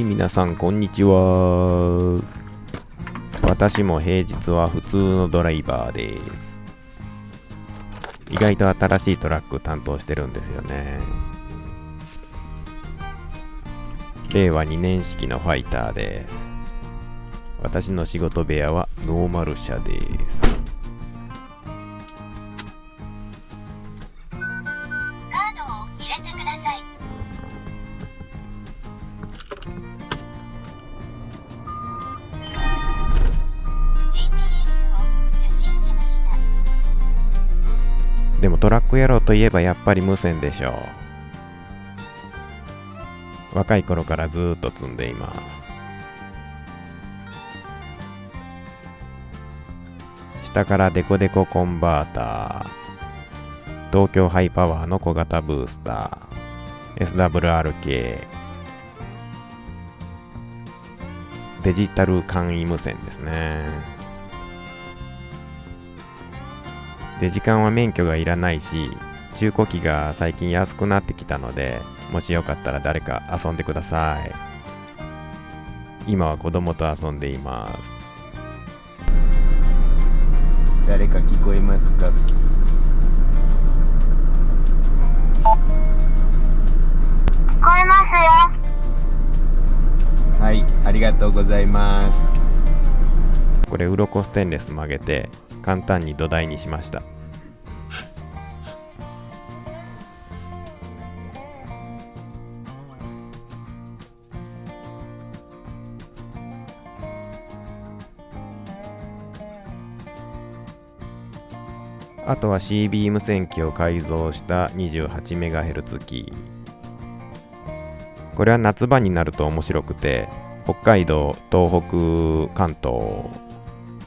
皆さんこんにちは。私も平日は普通のドライバーです。意外と新しいトラック担当してるんですよね。令和2年式のファイターです。私の仕事部屋はノーマル車です。でもトラック野郎といえばやっぱり無線でしょう。若い頃からずーっと積んでいます。下からデコデココンバーター、東京ハイパワーの小型ブースター、SWR 系、デジタル簡易無線ですね。デジカンは免許がいらないし、中古機が最近安くなってきたので、もしよかったら誰か遊んでください。今は子供と遊んでいます。誰か聞こえますか？聞こえますよ。はい、ありがとうございます。これ鱗ステンレス曲げて簡単に土台にしました。あとは CB 無線機を改造した 28MHz 機。これは夏場になると面白くて、北海道、東北、関東、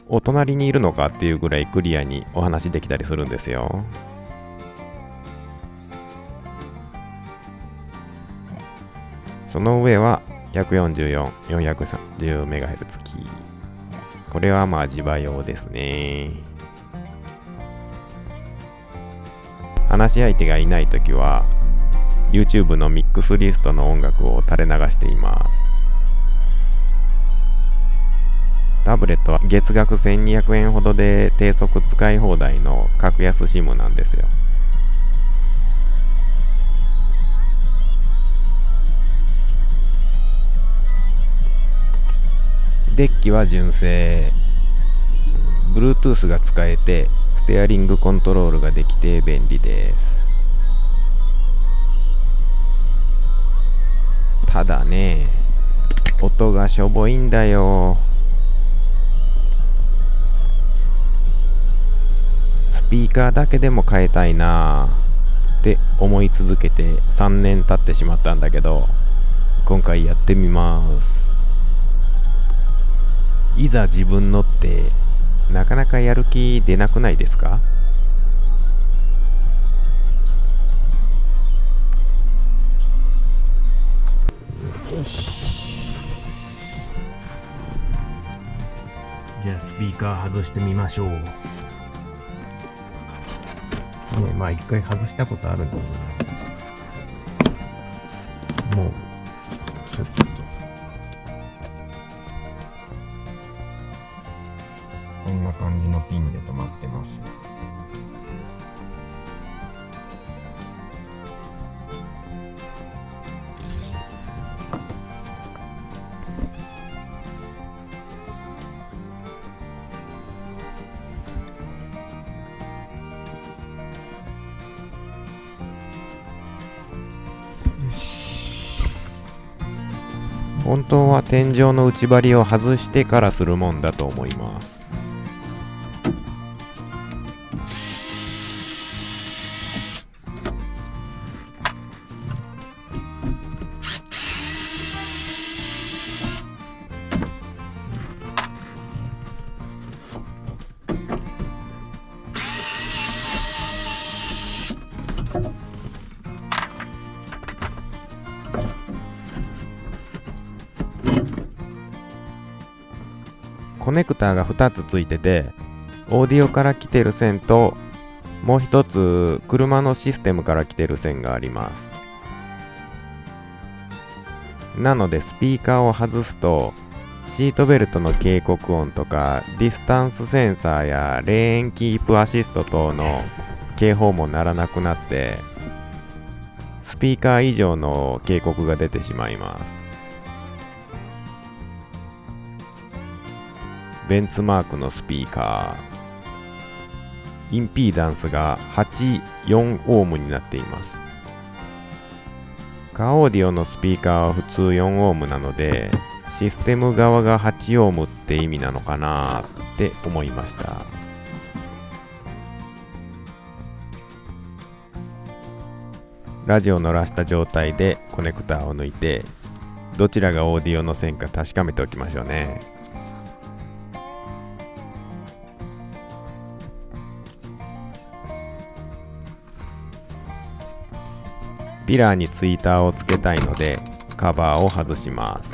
お隣にいるのかっていうぐらいクリアにお話できたりするんですよ。その上は144、430MHz 機。これはまあ地場用ですね。話し相手がいないときは YouTube のミックスリストの音楽を垂れ流しています。タブレットは月額1200円ほどで低速使い放題の格安 SIM なんですよ。デッキは純正、 Bluetooth が使えてステアリングコントロールができて便利です。ただね、音がしょぼいんだよ。スピーカーだけでも変えたいなって思い続けて3年経ってしまったんだけど、今回やってみます。いざ自分のってなかなかやる気出なくないですか？よし。じゃあスピーカー外してみましょう。まあ一回外したことあるんだけどね。もうちょっとこんな感じのピンで止まってます。本当は天井の内張りを外してからするもんだと思います。コネクターが2つついてて、オーディオから来てる線ともう一つ車のシステムから来てる線があります。なのでスピーカーを外すとシートベルトの警告音とかディスタンスセンサーやレーンキープアシスト等の警報も鳴らなくなってスピーカー以上の警告が出てしまいます。ベンツマークのスピーカー、インピーダンスが84オームになっています。カーオーディオのスピーカーは普通4オームなのでシステム側が8オームって意味なのかなって思いました。ラジオを鳴らした状態でコネクターを抜いてどちらがオーディオの線か確かめておきましょうね。ピラーにツイーターをつけたいのでカバーを外します。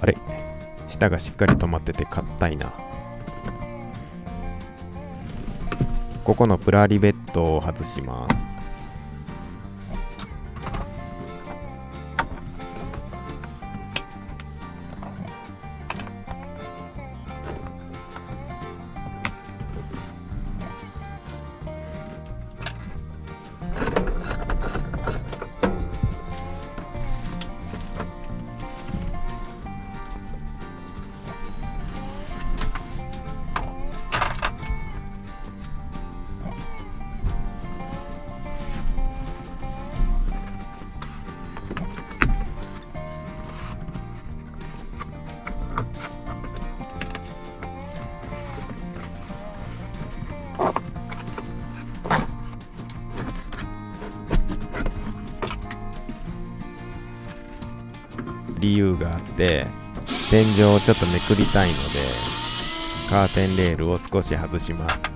あれ、下がしっかり止まってて硬いな。ここのプラリベットを外します。理由があって天井をちょっとめくりたいのでカーテンレールを少し外します。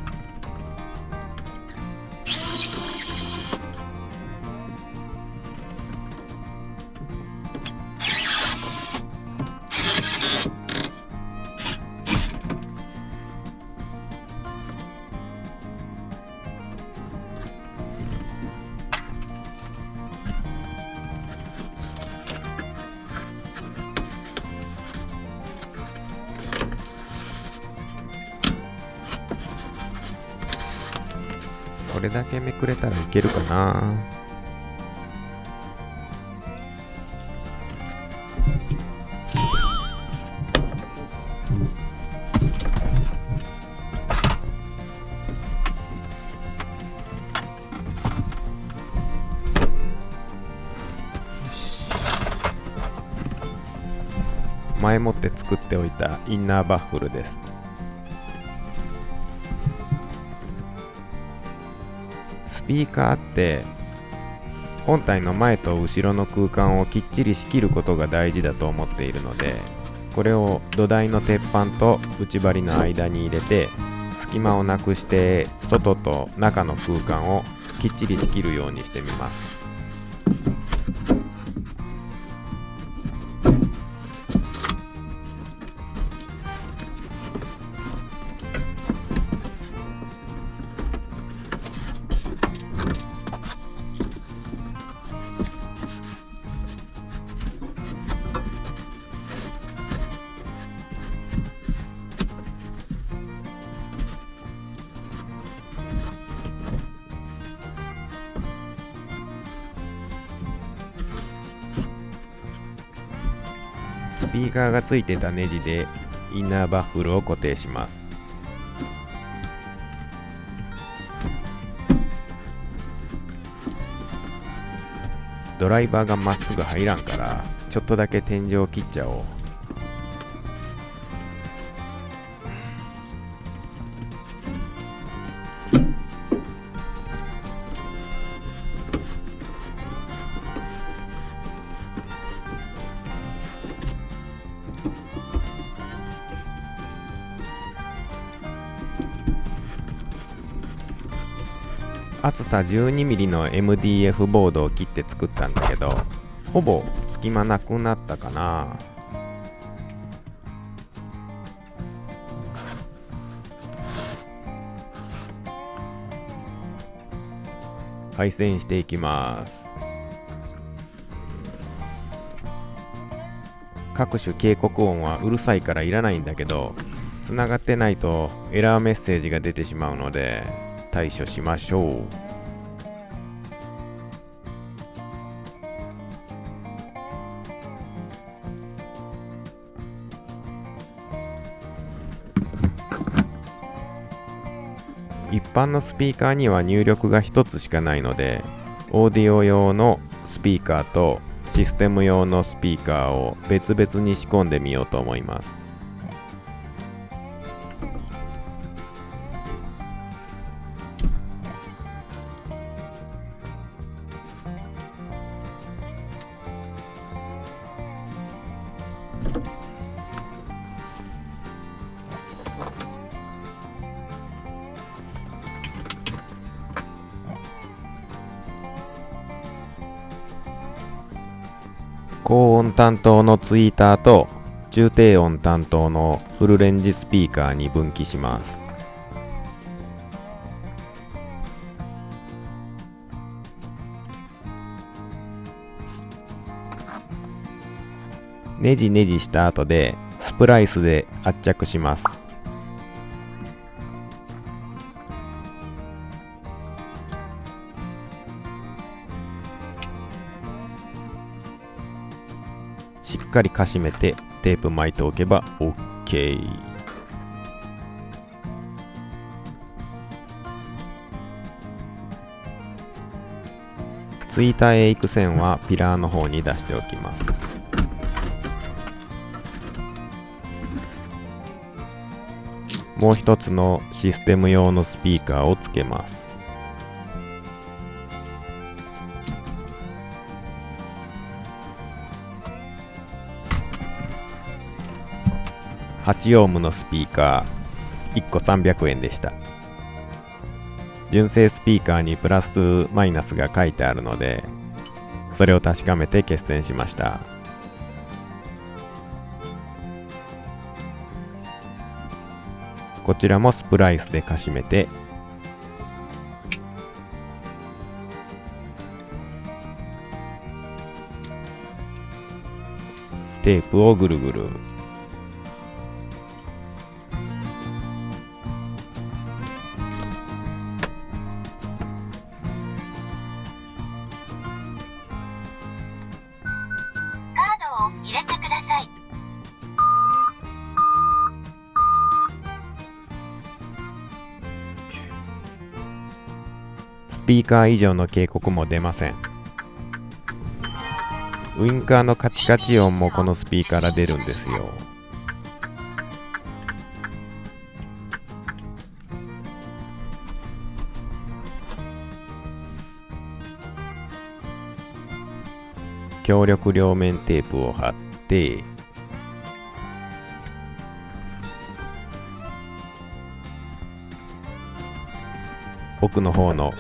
これだけめくれたらいけるかな。前もって作っておいたインナーバッフルです。スピーカーって本体の前と後ろの空間をきっちり仕切ることが大事だと思っているので、これを土台の鉄板と内張りの間に入れて隙間をなくして外と中の空間をきっちり仕切るようにしてみます。スピーカーがついてたネジでインナーバッフルを固定します。ドライバーがまっすぐ入らんからちょっとだけ天井を切っちゃおう。厚さ 12mm の MDF ボードを切って作ったんだけど、ほぼ隙間なくなったかな。配線していきます。各種警告音はうるさいからいらないんだけど、つながってないとエラーメッセージが出てしまうので対処しましょう。一般のスピーカーには入力が1つしかないので、オーディオ用のスピーカーとシステム用のスピーカーを別々に仕込んでみようと思います。高音担当のツイーターと中低音担当のフルレンジスピーカーに分岐します。ネジネジした後でスプライスで圧着します。しっかりかしめてテープ巻いておけば OK。 ツイーターへ行く線はピラーの方に出しておきます。もう一つのシステム用のスピーカーをつけます。8オームのスピーカー1個300円でした。純正スピーカーにプラスとマイナスが書いてあるので、それを確かめて決戦しました。こちらもスプライスでかしめてテープをぐるぐる。入れてください。スピーカー以上の警告も出ません。ウインカーのカチカチ音もこのスピーカーから出るんですよ。強力両面テープを貼って奥の方の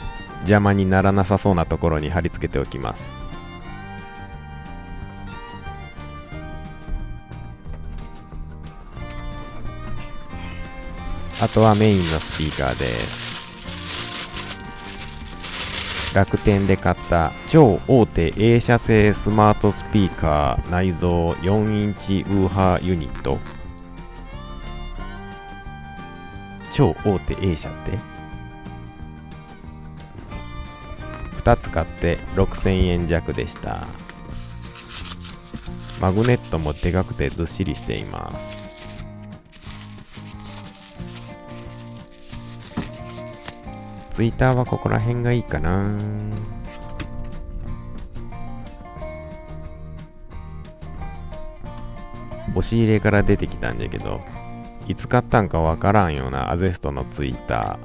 邪魔にならなさそうなところに貼り付けておきます。あとはメインのスピーカーです。楽天で買った超大手映写製スマートスピーカー内蔵4インチウーハーユニット。超大手映写って2つ買って6000円弱でした。マグネットもでかくてずっしりしています。ツイッターはここら辺がいいかな。押し入れから出てきたんだけど、いつ買ったんかわからんようなアゼストのツイッタ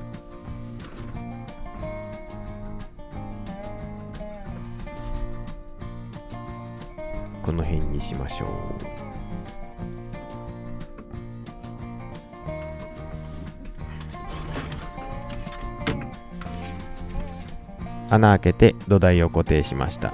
ー。この辺にしましょう。穴開けて土台を固定しました。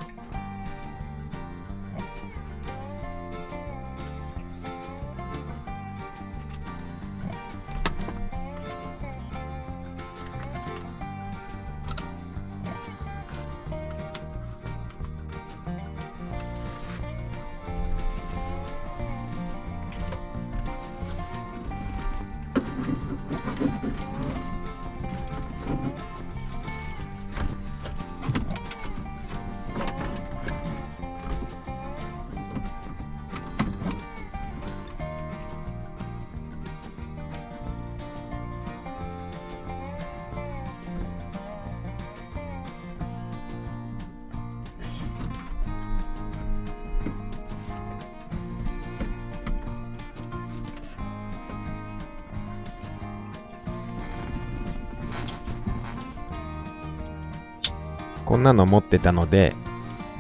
こんなの持ってたので、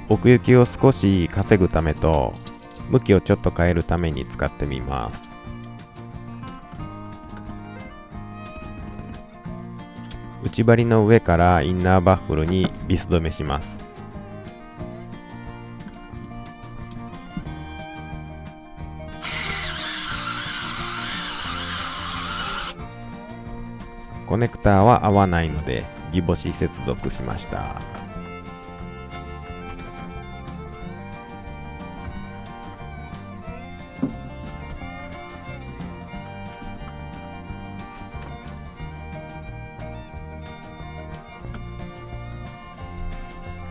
奥行きを少し稼ぐためと向きをちょっと変えるために使ってみます。内張りの上からインナーバッフルにビス止めします。コネクターは合わないのでギボシ接続しました。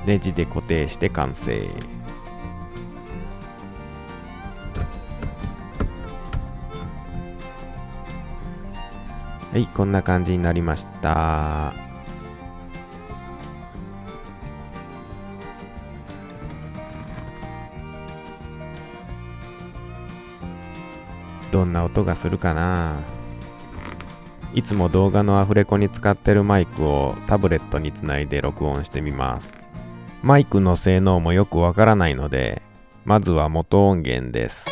ネジで固定して完成。はい、こんな感じになりました。どんな音がするかな。いつも動画のアフレコに使ってるマイクをタブレットにつないで録音してみます。マイクの性能もよくわからないので、まずは元音源です。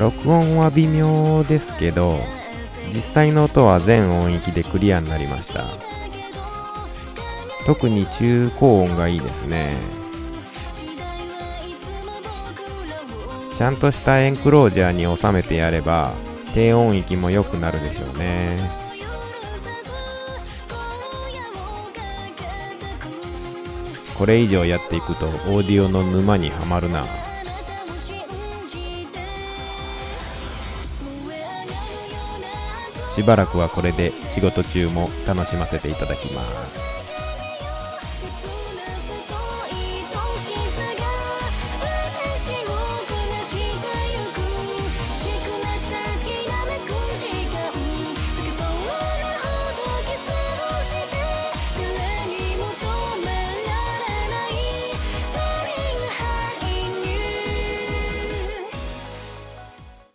録音は微妙ですけど、実際の音は全音域でクリアになりました。特に中高音がいいですね。ちゃんとしたエンクロージャーに収めてやれば低音域も良くなるでしょうね。これ以上やっていくとオーディオの沼にはまるな。しばらくはこれで仕事中も楽しませていただきます。